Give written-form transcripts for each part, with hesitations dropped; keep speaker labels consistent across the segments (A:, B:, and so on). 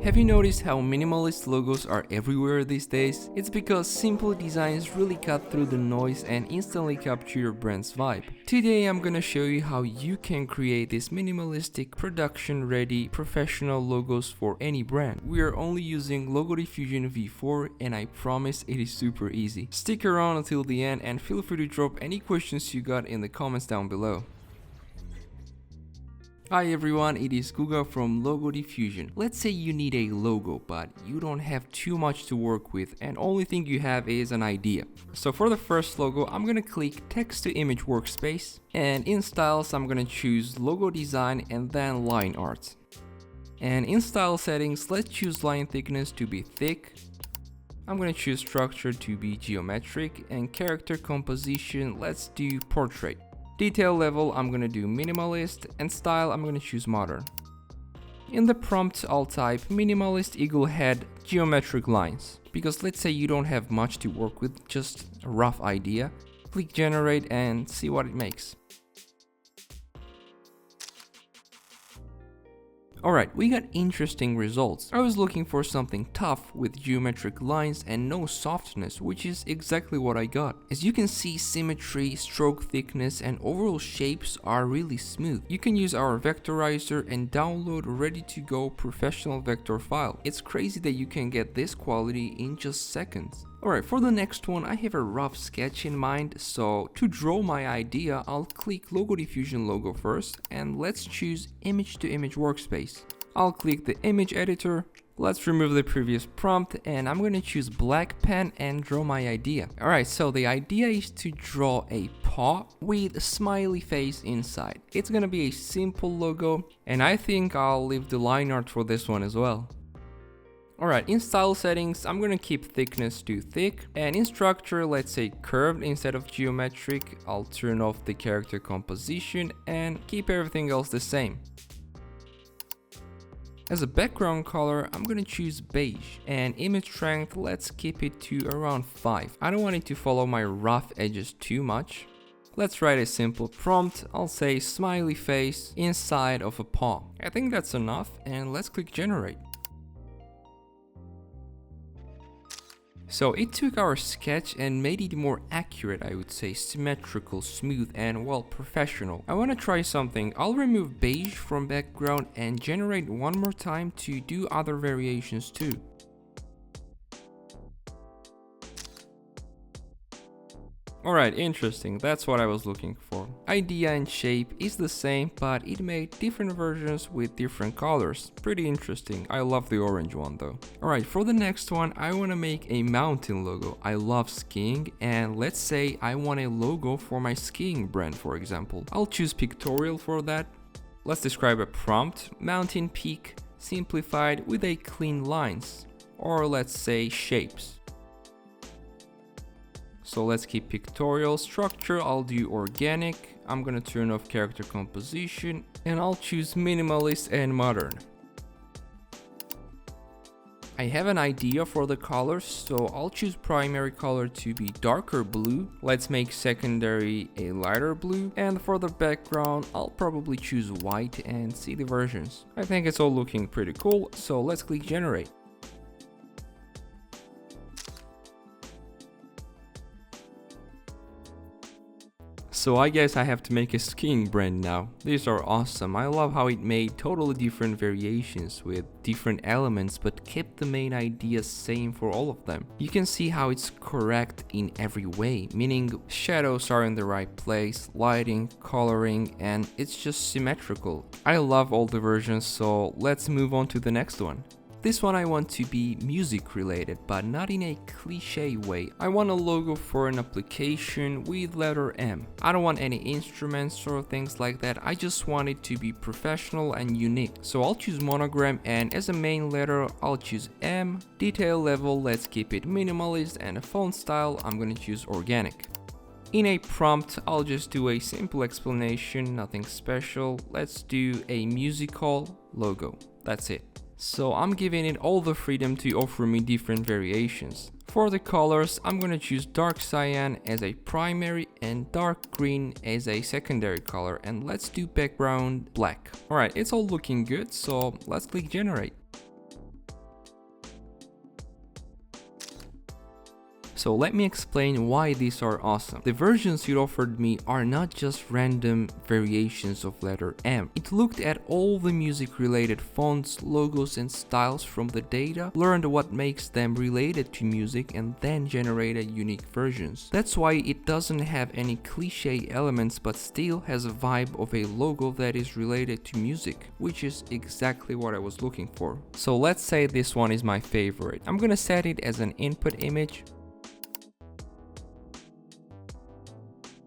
A: Have you noticed how minimalist logos are everywhere these days? It's because simple designs really cut through the noise and instantly capture your brand's vibe. Today I'm gonna show you how you can create these minimalistic, production-ready, professional logos for any brand. We are only using Logo Diffusion V4 and I promise it is super easy. Stick around until the end and feel free to drop any questions you got in the comments down below. Hi everyone, it is Guga from Logo Diffusion. Let's say you need a logo, but you don't have too much to work with and only thing you have is an idea. So for the first logo, I'm gonna click text to image workspace, and in styles I'm gonna choose logo design and then line art. And in style settings, let's choose line thickness to be thick. I'm gonna choose structure to be geometric, and character composition, let's do portrait. Detail level, I'm gonna do minimalist, and style, I'm gonna choose modern. In the prompt, I'll type minimalist eagle head geometric lines, because let's say you don't have much to work with, just a rough idea. Click generate and see what it makes. Alright, we got interesting results. I was looking for something tough with geometric lines and no softness, which is exactly what I got. As you can see, symmetry, stroke thickness and overall shapes are really smooth. You can use our vectorizer and download ready to go professional vector file. It's crazy that you can get this quality in just seconds. Alright, for the next one, I have a rough sketch in mind, so to draw my idea, I'll click Logo Diffusion logo first, and let's choose Image to Image Workspace. I'll click the image editor, let's remove the previous prompt, and I'm gonna choose black pen and draw my idea. Alright, so the idea is to draw a paw with a smiley face inside. It's gonna be a simple logo, and I think I'll leave the line art for this one as well. Alright, in style settings, I'm gonna keep thickness to thick, and in structure, let's say curved instead of geometric. I'll turn off the character composition and keep everything else the same. As a background color, I'm gonna choose beige, and image strength, let's keep it to around 5. I don't want it to follow my rough edges too much. Let's write a simple prompt. I'll say smiley face inside of a paw. I think that's enough, and let's click generate. So it took our sketch and made it more accurate, I would say, symmetrical, smooth and well, professional. I want to try something. I'll remove beige from background and generate one more time to do other variations too. Alright, interesting, that's what I was looking for. Idea and shape is the same, but it made different versions with different colors. Pretty interesting, I love the orange one though. Alright, for the next one, I want to make a mountain logo. I love skiing, and let's say I want a logo for my skiing brand, for example. I'll choose Pictorial for that. Let's describe a prompt, mountain peak, simplified with a clean lines, or let's say shapes. So let's keep pictorial. Structure, I'll do organic. I'm gonna turn off character composition and I'll choose minimalist and modern. I have an idea for the colors, so I'll choose primary color to be darker blue. Let's make secondary a lighter blue, and for the background I'll probably choose white and see the versions. I think it's all looking pretty cool, so let's click generate. So I guess I have to make a skiing brand now. These are awesome. I love how it made totally different variations with different elements but kept the main idea same for all of them. You can see how it's correct in every way, meaning shadows are in the right place, lighting, coloring, and it's just symmetrical. I love all the versions, so let's move on to the next one. This one I want to be music related, but not in a cliche way. I want a logo for an application with letter M. I don't want any instruments or things like that. I just want it to be professional and unique. So I'll choose Monogram, and as a main letter, I'll choose M. Detail level, let's keep it minimalist, and a font style, I'm gonna choose organic. In a prompt, I'll just do a simple explanation, nothing special. Let's do a musical logo. That's it. So I'm giving it all the freedom to offer me different variations. For the colors, I'm gonna choose dark cyan as a primary and dark green as a secondary color, and let's do background black. Alright, it's all looking good, so let's click generate. So let me explain why these are awesome. The versions you offered me are not just random variations of letter M. It looked at all the music related fonts, logos and styles from the data, learned what makes them related to music and then generated unique versions. That's why it doesn't have any cliche elements but still has a vibe of a logo that is related to music, which is exactly what I was looking for. So let's say this one is my favorite. I'm gonna set it as an input image.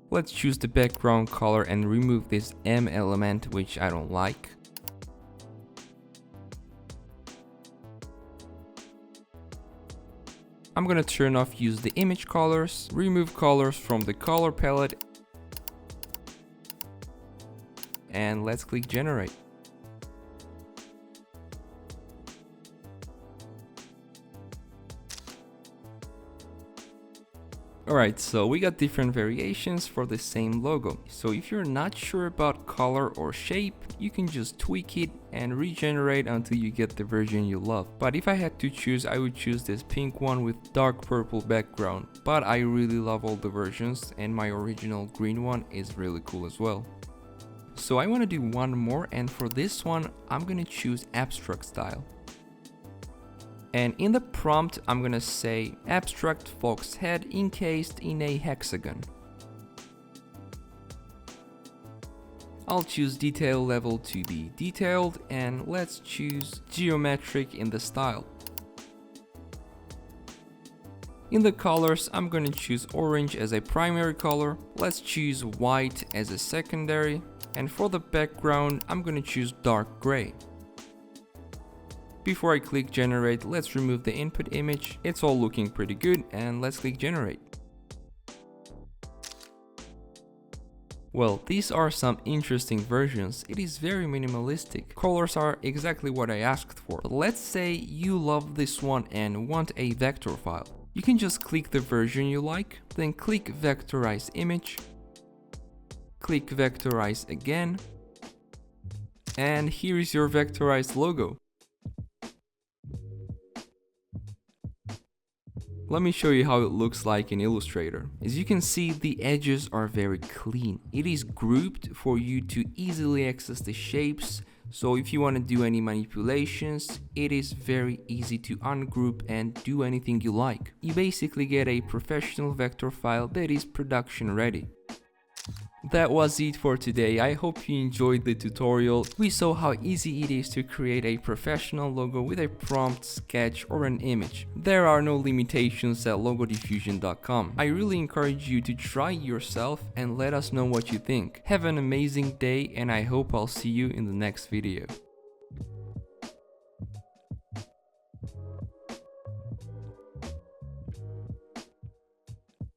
A: Let's choose the background color and remove this M element, which I don't like. I'm gonna turn off use the image colors, remove colors from the color palette, and let's click generate. Alright, so we got different variations for the same logo. So if you're not sure about color or shape, you can just tweak it and regenerate until you get the version you love. But if I had to choose, I would choose this pink one with dark purple background. But I really love all the versions and my original green one is really cool as well. So I want to do one more, and for this one, I'm gonna choose abstract style. And in the prompt, I'm gonna say abstract fox head encased in a hexagon. I'll choose detail level to be detailed, and let's choose geometric in the style. In the colors, I'm gonna choose orange as a primary color. Let's choose white as a secondary. And for the background, I'm gonna choose dark gray. Before I click generate, let's remove the input image. It's all looking pretty good, and let's click generate. Well, these are some interesting versions. It is very minimalistic. Colors are exactly what I asked for. But let's say you love this one and want a vector file. You can just click the version you like, then click vectorize image, click vectorize again, and here is your vectorized logo. Let me show you how it looks like in Illustrator. As you can see, the edges are very clean. It is grouped for you to easily access the shapes, so if you want to do any manipulations, it is very easy to ungroup and do anything you like. You basically get a professional vector file that is production ready. That was it for today. I hope you enjoyed the tutorial. We saw how easy it is to create a professional logo with a prompt, sketch or an image. There are no limitations at logodiffusion.com. I really encourage you to try yourself and let us know what you think. Have an amazing day, and I hope I'll see you in the next video.